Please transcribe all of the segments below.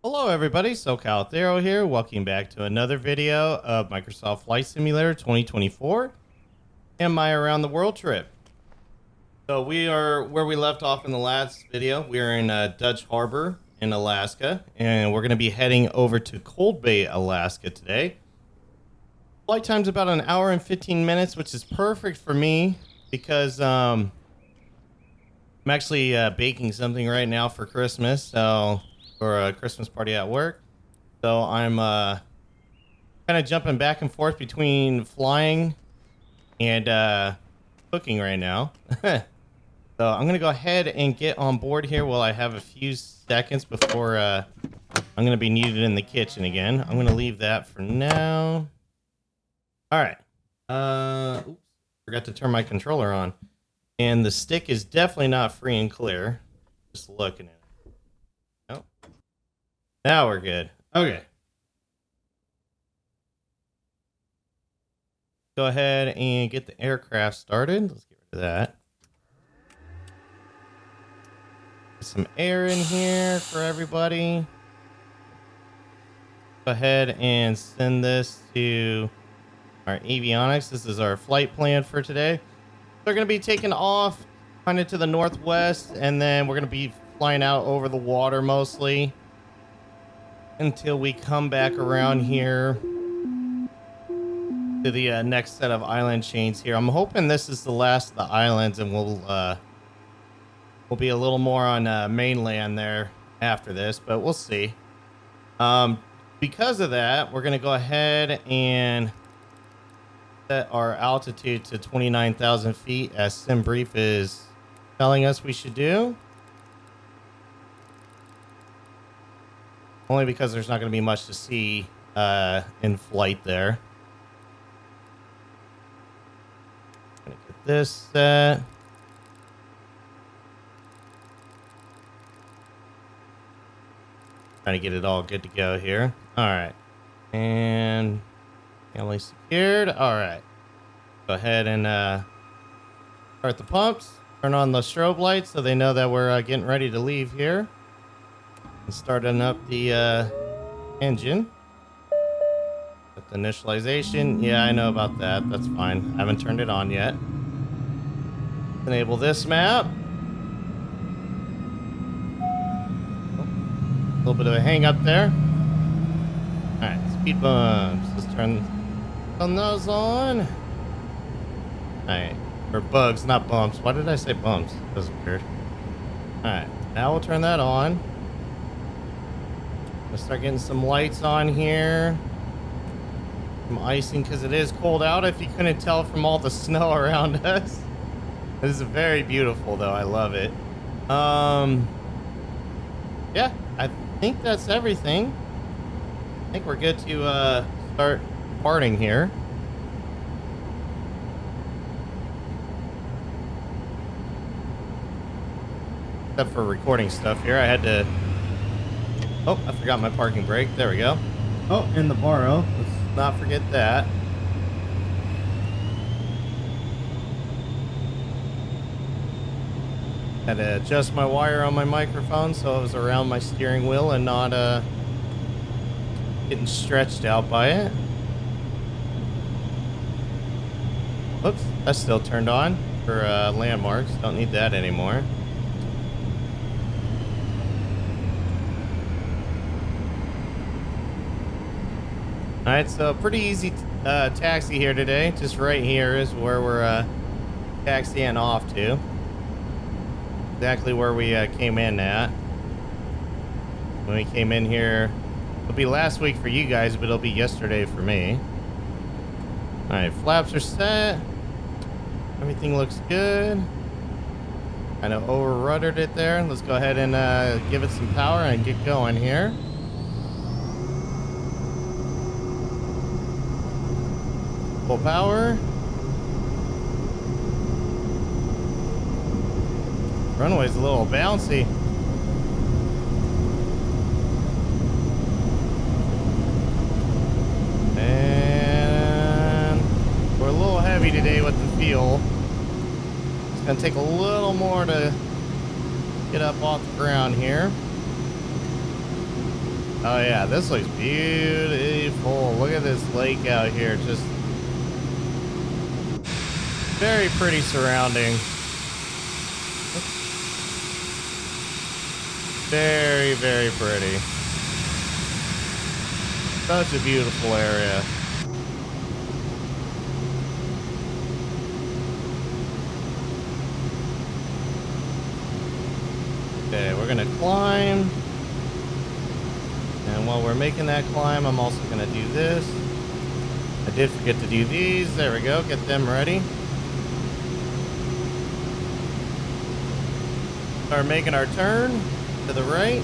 Hello everybody, socalthero here. Welcome back to another video of Microsoft Flight Simulator 2024 and my around the world trip. So we are where we left off in the last video. We are in Dutch Harbor in Alaska, and we're going to be heading over to Cold Bay, Alaska today. Flight time's about an hour and 15 minutes, which is perfect for me because I'm actually baking something right now for Christmas, so for a Christmas party at work. So I'm kind of jumping back and forth between flying and cooking right now. So I'm going to go ahead and get on board here while I have a few seconds before I'm going to be needed in the kitchen again. I'm going to leave that for now. All right. Oops, forgot to turn my controller on. And the stick is definitely not free and clear. Just looking at it. Nope. Now we're good. Okay. Go ahead and get the aircraft started. Let's get rid of that. Get some air in here for everybody. Go ahead and send this to our avionics. This is our flight plan for today. They're going to be taking off kind of to the northwest, and then we're going to be flying out over the water mostly until we come back around here to the next set of island chains here. I'm hoping this is the last of the islands, and we'll be a little more on mainland there after this, but we'll see. Because of that, we're going to go ahead and set our altitude to 29,000 feet as SimBrief is telling us we should do. Only because there's not going to be much to see in flight there. Gonna get this set. Trying to get it all good to go here. All right. And family secured. All right. Go ahead and start the pumps. Turn on the strobe lights so they know that we're getting ready to leave here. And starting up the engine. With the initialization. Yeah, I know about that. That's fine. I haven't turned it on yet. Enable this map. A little bit of a hang up there. All right, speed bumps. Let's turn those on. All right, or bugs, not bumps. Why did I say bumps? That was weird. All right, now we'll turn that on. Let's start getting some lights on here. Some icing because it is cold out. If you couldn't tell from all the snow around us, this is very beautiful though. I love it. Yeah, I think that's everything. I think we're good to start parting here. Except for recording stuff here. I had to... Oh, I forgot my parking brake. There we go. Oh, and the baro. Let's not forget that. Had to adjust my wire on my microphone so it was around my steering wheel and not getting stretched out by it. Oops, that's still turned on for landmarks. Don't need that anymore. Alright, so pretty easy taxi here today. Just right here is where we're taxiing off to. Exactly where we came in at. When we came in here, it'll be last week for you guys, but it'll be yesterday for me. Alright, flaps are set. Everything looks good. Kind of over ruddered it there. Let's go ahead and give it some power and get going here. Full power. Runway's a little bouncy. And we're a little heavy today with the fuel. It's gonna take a little more to get up off the ground here. Oh yeah, this looks beautiful. Look at this lake out here. Just very pretty surrounding. Very, very pretty. Such a beautiful area. Okay, we're gonna climb. And while we're making that climb, I'm also gonna do this. I did forget to do these. There we go, get them ready. Start making our turn to the right.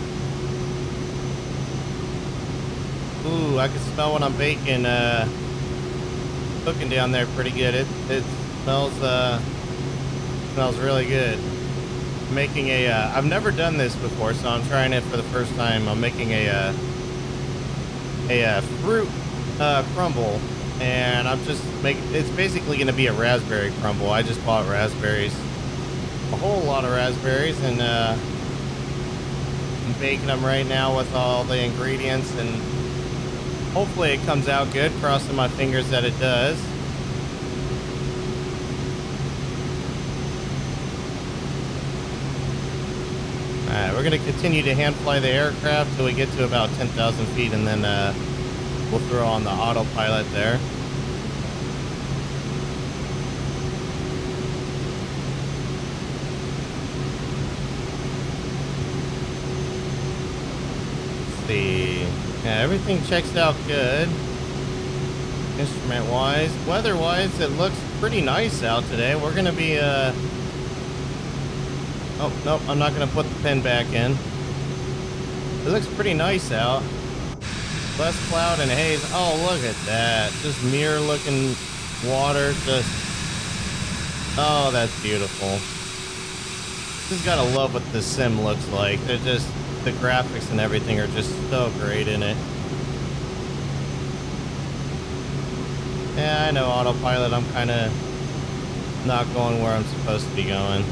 Ooh, I can smell when I'm baking, cooking down there pretty good. It smells really good. I'm making a, I've never done this before, so I'm trying it for the first time. I'm making a fruit, crumble, and I'm just it's basically going to be a raspberry crumble. I just bought raspberries, a whole lot of raspberries, and, I'm baking them right now with all the ingredients, and hopefully it comes out good. Crossing my fingers that it does. Alright, we're going to continue to hand fly the aircraft till we get to about 10,000 feet, and then we'll throw on the autopilot there. Let's see. Yeah, everything checks out good. Instrument wise, weather wise, it looks pretty nice out today. We're gonna be oh nope, I'm not gonna put the pin back in. It looks pretty nice out. Less cloud and haze. Oh, look at that, just mirror looking water. Just, oh, that's beautiful. Just gotta love what the sim looks like. They're just, the graphics and everything are just so great in it. Yeah, I know autopilot, I'm kind of not going where I'm supposed to be going.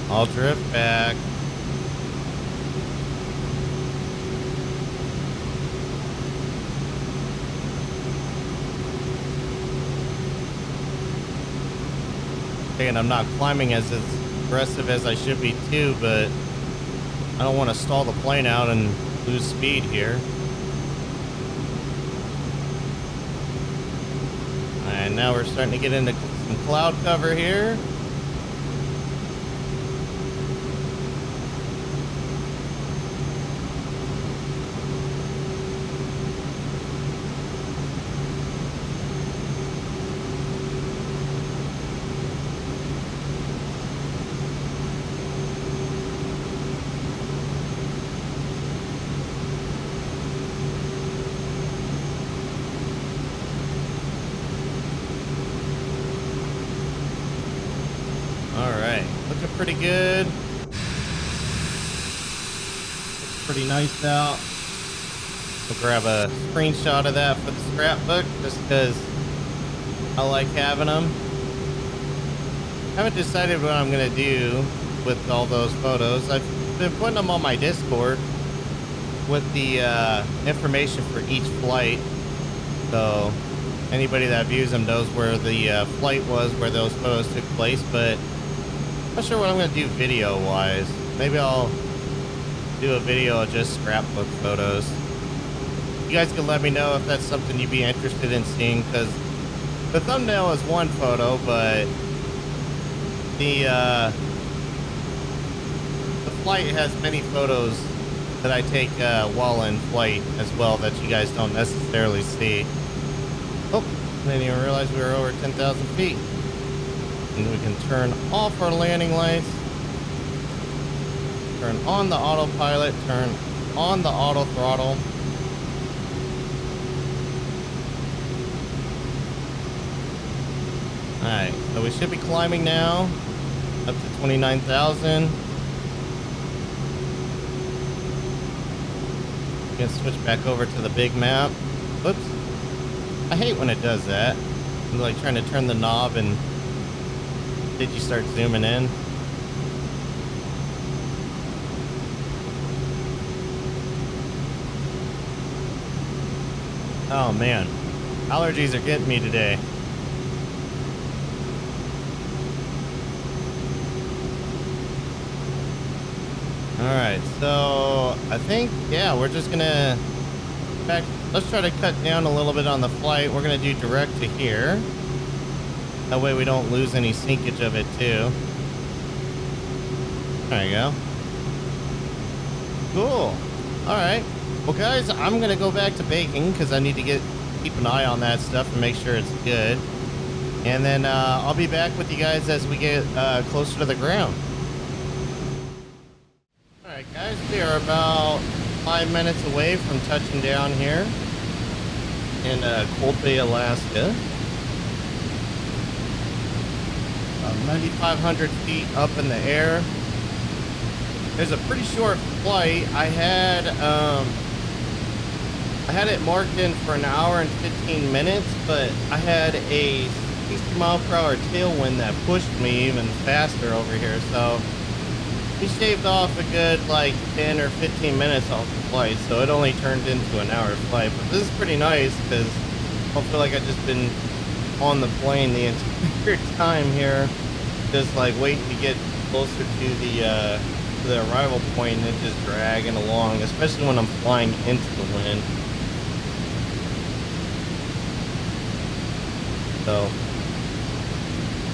I'll drift back. And I'm not climbing as aggressive as I should be too, but I don't want to stall the plane out and lose speed here. And now we're starting to get into some cloud cover here. Looking pretty good. Looks pretty nice out. We'll grab a screenshot of that for the scrapbook just because I like having them. Haven't decided what I'm going to do with all those photos. I've been putting them on my Discord with the information for each flight. So anybody that views them knows where the flight was, where those photos took place, but not sure what I'm going to do video wise. Maybe I'll do a video of just scrapbook photos. You guys can let me know if that's something you'd be interested in seeing, because the thumbnail is one photo, but the flight has many photos that I take while in flight as well that you guys don't necessarily see. Oh, I didn't even realize we were over 10,000 feet. And we can turn off our landing lights, turn on the autopilot, turn on the auto throttle. Alright, so we should be climbing now up to 29,000. Gonna switch back over to the big map. Whoops. I hate when it does that. I'm like trying to turn the knob and did you start zooming in? Oh man, allergies are getting me today. All right, so I think, yeah, we're just gonna let's try to cut down a little bit on the flight. We're gonna do direct to here. That way we don't lose any sinkage of it too. There you go. Cool. All right. Well, guys, I'm gonna go back to baking because I need to keep an eye on that stuff and make sure it's good. And then I'll be back with you guys as we get closer to the ground. All right, guys, we are about 5 minutes away from touching down here in Cold Bay, Alaska. 9,500 feet up in the air. There's a pretty short flight. I had it marked in for an hour and 15 minutes, but I had a 60-mile-per-hour tailwind that pushed me even faster over here. So we shaved off a good like 10 or 15 minutes off the flight, so it only turned into an hour flight. But this is pretty nice because I feel like I've just been on the plane the entire time here, just like waiting to get closer to the arrival point and just dragging along, especially when I'm flying into the wind. So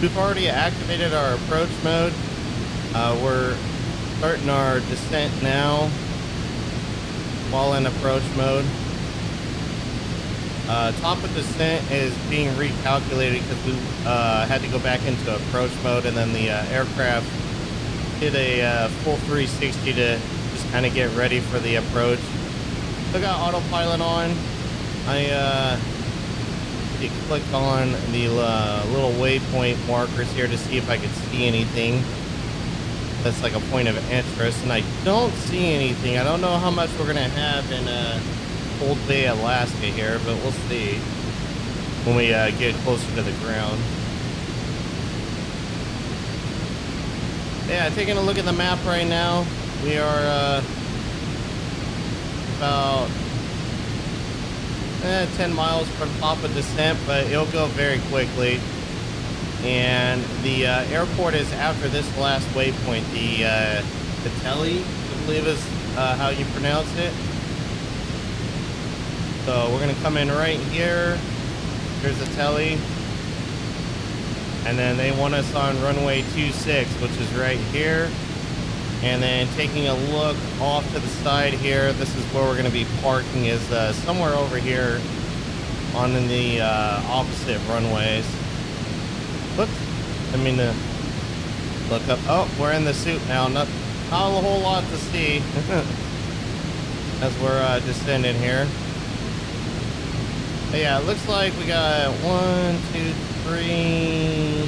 we've already activated our approach mode. We're starting our descent now while in approach mode. Top of descent is being recalculated because we had to go back into approach mode, and then the aircraft did a full 360 to just kind of get ready for the approach. Still got autopilot on. I clicked on the little waypoint markers here to see if I could see anything that's like a point of interest, and I don't see anything. I don't know how much we're gonna have in Cold Bay, Alaska here, but we'll see when we get closer to the ground. Yeah, taking a look at the map right now, we are about 10 miles from top of descent, but it'll go very quickly. And the airport is after this last waypoint, the Telly, I believe is how you pronounce it. So we're gonna come in right here. Here's the Telly. And then they want us on runway 26, which is right here. And then taking a look off to the side here, this is where we're gonna be parking, is somewhere over here on the opposite runways. Look, I mean, look up. Oh, we're in the suit now. Not a whole lot to see as we're descending here. But yeah, it looks like we got 1, 2, 3,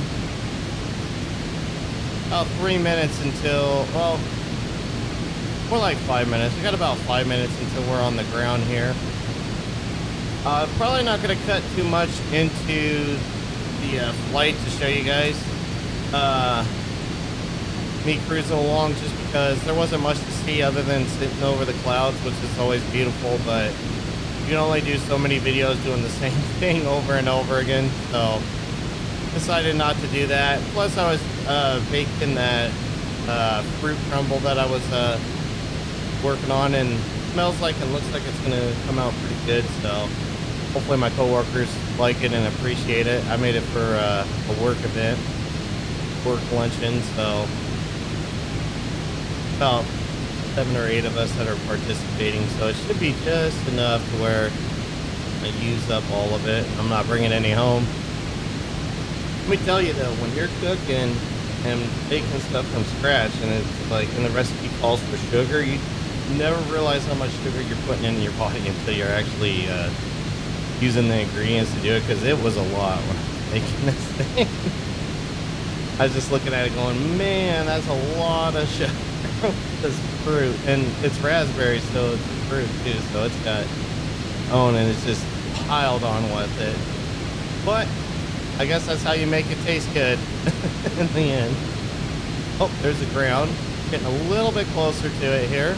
about 3 minutes until, well, more like 5 minutes. We got about 5 minutes until we're on the ground here. Probably not going to cut too much into the flight to show you guys me cruising along, just because there wasn't much to see other than sitting over the clouds, which is always beautiful, but you can only do so many videos doing the same thing over and over again, so decided not to do that. Plus I was baking that fruit crumble that I was working on, and smells like and looks like it's gonna come out pretty good, so hopefully my coworkers like it and appreciate it. I made it for a work event, work luncheon, so about 7 or 8 of us that are participating, so it should be just enough to where I use up all of it. I'm not bringing any home. Let me tell you though, when you're cooking and baking stuff from scratch, and it's like, and the recipe calls for sugar, you never realize how much sugar you're putting in your body until you're actually using the ingredients to do it, because it was a lot when I was making this thing. I was just looking at it going, man, that's a lot of sugar. This fruit, and it's raspberry, so it's fruit too, so it's got and it's just piled on with it. But I guess that's how you make it taste good in the end. Oh, there's the ground. Getting a little bit closer to it here.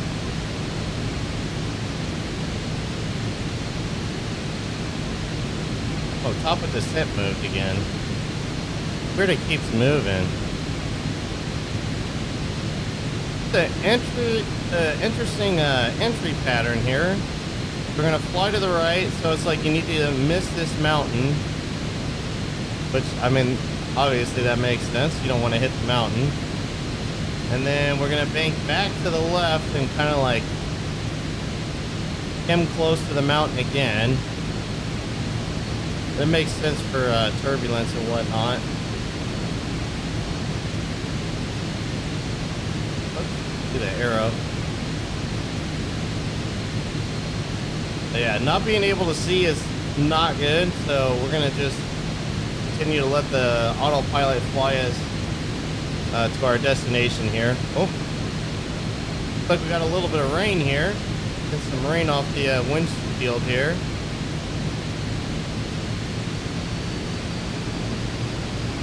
Oh, top of descent moved again. Weird, it keeps moving. The interesting entry pattern here. We're gonna fly to the right, so it's like you need to miss this mountain. Which, I mean, obviously that makes sense. You don't want to hit the mountain. And then we're gonna bank back to the left and kind of like come close to the mountain again. That makes sense for turbulence and whatnot. Let's do the arrow. But yeah, not being able to see is not good, so we're gonna just continue to let the autopilot fly us to our destination here. Oh, looks like we got a little bit of rain here. Get some rain off the windshield here.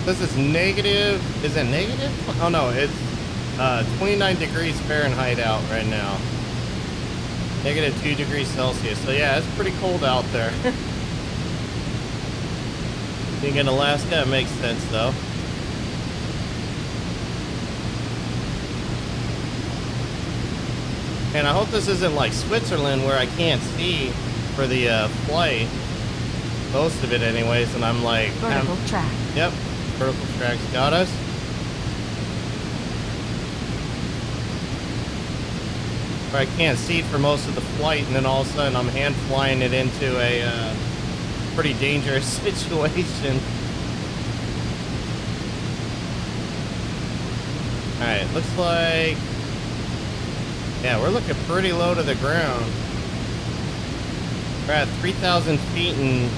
This is negative. Is it negative? Oh no, it's 29 degrees Fahrenheit out right now. Negative 2 degrees Celsius. So yeah, it's pretty cold out there. Being in Alaska, it makes sense though. And I hope this isn't like Switzerland where I can't see for the flight. Most of it anyways, and I'm like... Vertical track. Yep, vertical track's got us. Where I can't see for most of the flight, and then all of a sudden I'm hand flying it into a pretty dangerous situation. Alright, looks like... Yeah, we're looking pretty low to the ground. We're at 3,000 feet and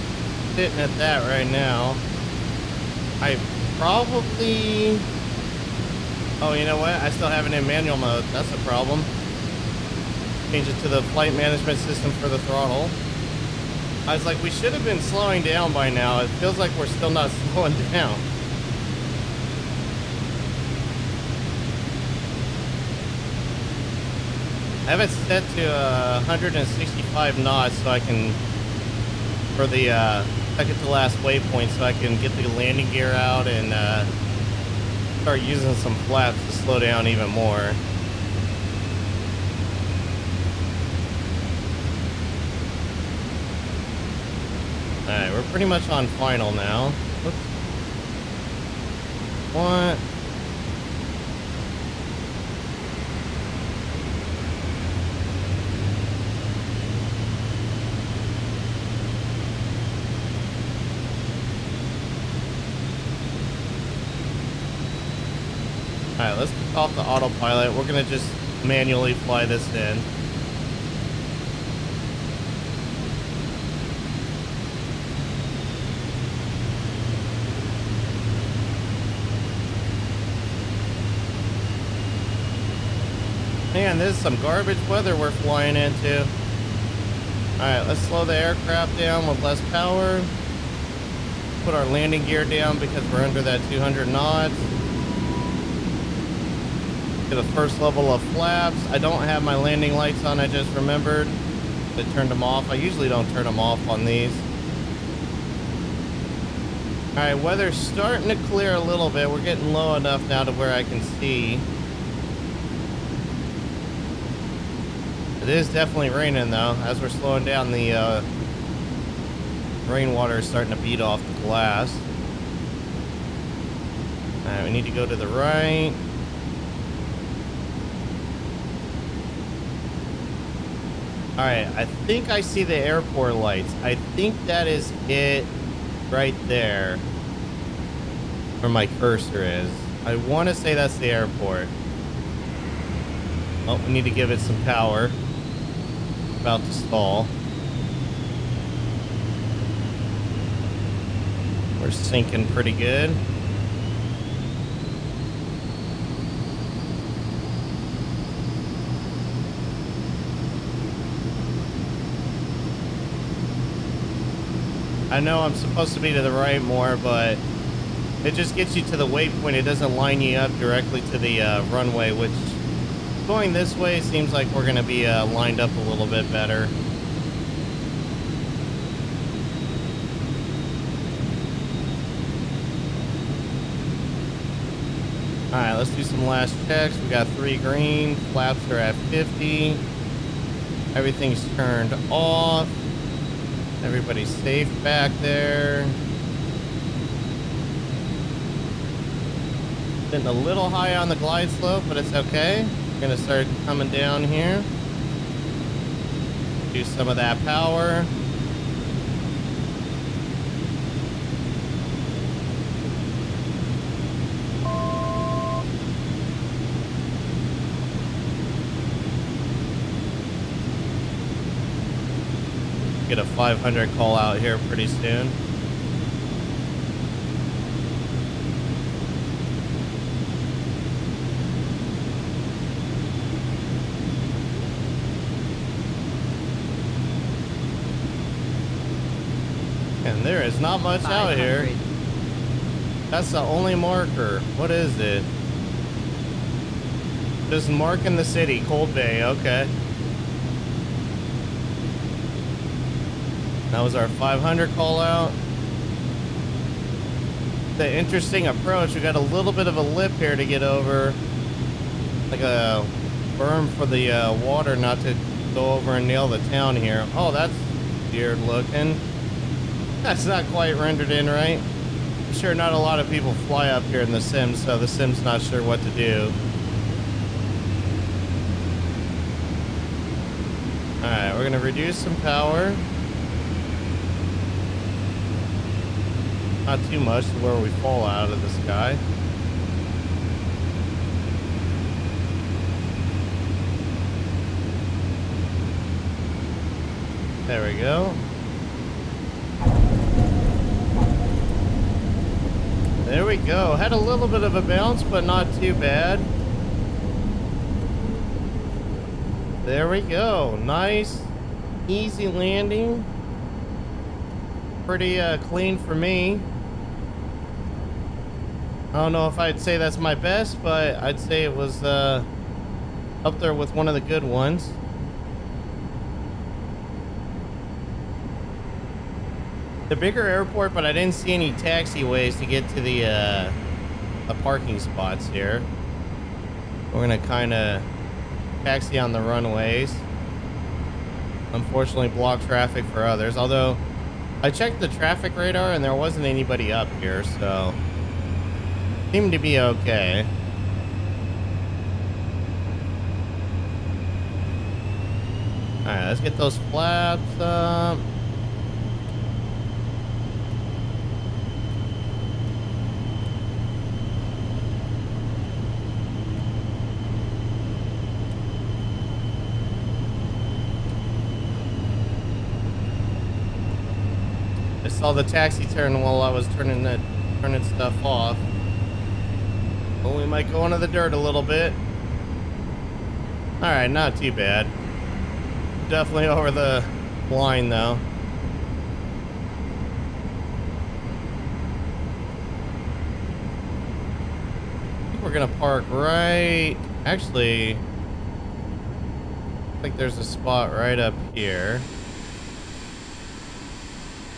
sitting at that right now. I probably... Oh, you know what? I still have it in manual mode. That's a problem. Change it to the flight management system for the throttle. I was like, we should have been slowing down by now. It feels like we're still not slowing down. I have it set to 165 knots so I can, for the second to last waypoint, so I can get the landing gear out and start using some flaps to slow down even more. Alright, we're pretty much on final now. Oops. What? Alright, let's kick off the autopilot. We're gonna just manually fly this in. Man, this is some garbage weather we're flying into. Alright, let's slow the aircraft down with less power. Put our landing gear down because we're under that 200 knots. Get the first level of flaps. I don't have my landing lights on, I just remembered. I turned them off. I usually don't turn them off on these. Alright, weather's starting to clear a little bit. We're getting low enough now to where I can see. It is definitely raining though. As we're slowing down, the rainwater is starting to beat off the glass. Alright, we need to go to the right. Alright, I think I see the airport lights. I think that is it right there where my cursor is. I want to say that's the airport. Oh, we need to give it some power. About to stall. We're sinking pretty good. I know I'm supposed to be to the right more, but it just gets you to the waypoint. It doesn't line you up directly to the runway, which going this way seems like we're going to be lined up a little bit better. All right, let's do some last checks. We got 3 green. Flaps are at 50. Everything's turned off. Everybody's safe back there. Getting a little high on the glide slope, but it's okay. We're gonna start coming down here. Do some of that power. Get a 500 call out here pretty soon. And there is not much out here. That's the only marker. What is it? Just marking the city, Cold Bay, okay. That was our 500 call out. The interesting approach, we got a little bit of a lip here to get over. Like a berm for the water not to go over and nail the town here. Oh, that's weird looking. That's not quite rendered in right. I'm sure not a lot of people fly up here in the Sims, so the Sim's not sure what to do. Alright, we're gonna reduce some power. Not too much to where we fall out of the sky. There we go. There we go. Had a little bit of a bounce, but not too bad. There we go. Nice, easy landing. Pretty clean for me. I don't know if I'd say that's my best, but I'd say it was up there with one of the good ones. The bigger airport, but I didn't see any taxiways to get to the parking spots here. We're gonna kind of taxi on the runways. Unfortunately, block traffic for others. Although I checked the traffic radar and there wasn't anybody up here, so seemed to be okay. All right, let's get those flaps up. I saw the taxi turn while I was turning stuff off. Well, we might go into the dirt a little bit. All right, not too bad. Definitely over the line though. I think we're gonna park right. Actually, I think there's a spot right up here.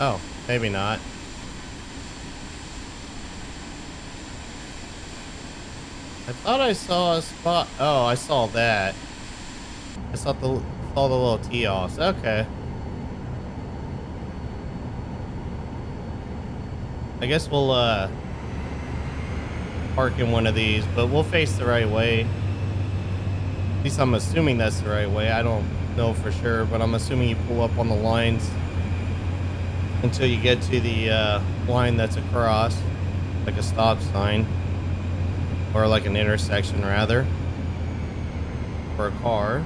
Oh, maybe not. I thought I saw a spot. Oh, I saw that. I saw the little tee-offs. Okay. I guess we'll park in one of these, but we'll face the right way. At least I'm assuming that's the right way. I don't know for sure, but I'm assuming you pull up on the lines until you get to the line that's across, like a stop sign. Or like an intersection, rather, for a car.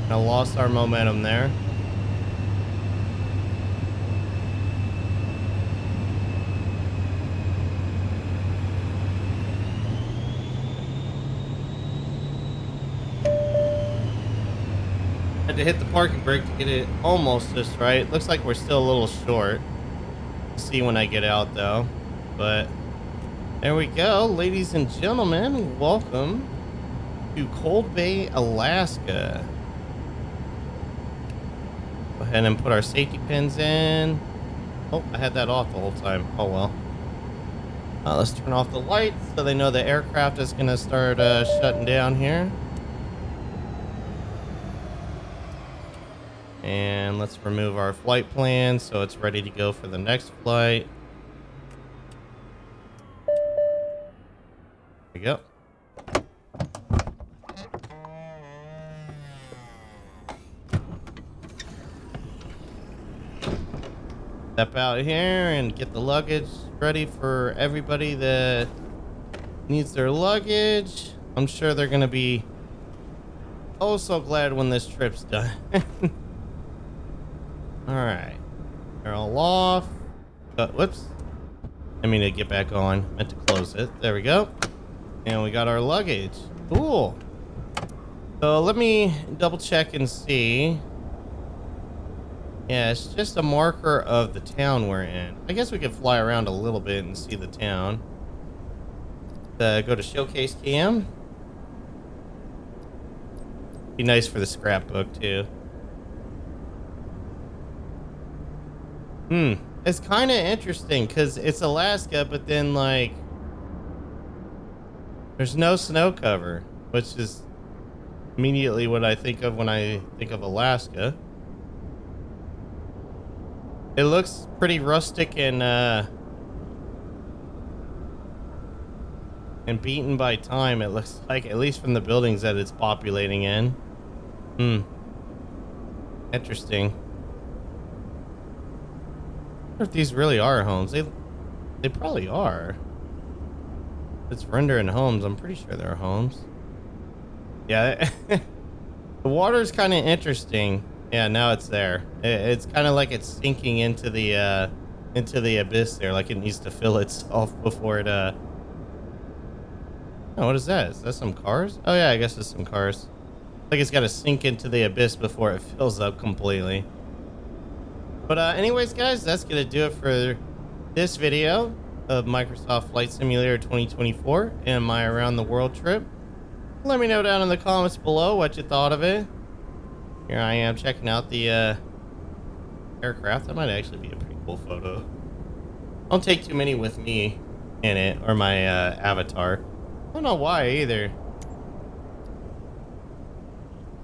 I lost our momentum there. Had to hit the parking brake to get it almost just right. Looks like we're still a little short. See when I get out though. But there we go, ladies and gentlemen. Welcome to Cold Bay, Alaska. Go ahead and put our safety pins in. Oh, I had that off the whole time. Oh well. Let's turn off the lights so they know the aircraft is going to start shutting down here. And let's remove our flight plan so it's ready to go for the next flight. There we go. Step out here and get the luggage ready for everybody that needs their luggage. I'm sure they're going to be oh so glad when this trip's done. All right, they're all off. Whoops, I mean to get back on. Meant to close it. There we go. And we got our luggage. Cool. So let me double check and see. Yeah, it's just a marker of the town we're in. I guess we could fly around a little bit and see the town. Go to showcase cam. Be nice for the scrapbook too. It's kind of interesting because it's Alaska, but then like there's no snow cover, which is immediately what I think of when I think of Alaska. It looks pretty rustic and beaten by time. It looks like, at least from the buildings that it's populating in. Interesting. I wonder if these really are homes. They probably are. It's rendering homes. I'm pretty sure they're homes. Yeah. The water's kind of interesting. Yeah, now it's there. It's kind of like it's sinking into the abyss there, like it needs to fill itself before it Oh, what is that? Is that some cars? Oh yeah, I guess it's some cars. Like it's got to sink into the abyss before it fills up completely. But anyways, guys, that's gonna do it for this video of Microsoft Flight Simulator 2024 and my around the world trip. Let me know down in the comments below what you thought of it. Here I am checking out the aircraft. That might actually be a pretty cool photo. Don't take too many with me in it, or my avatar. I don't know why either.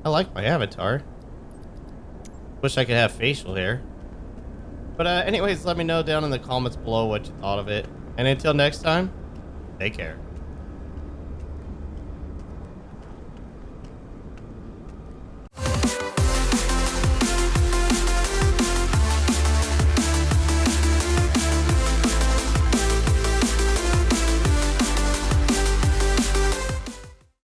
I like my avatar. Wish I could have facial hair. But anyways, let me know down in the comments below what you thought of it. And until next time, take care.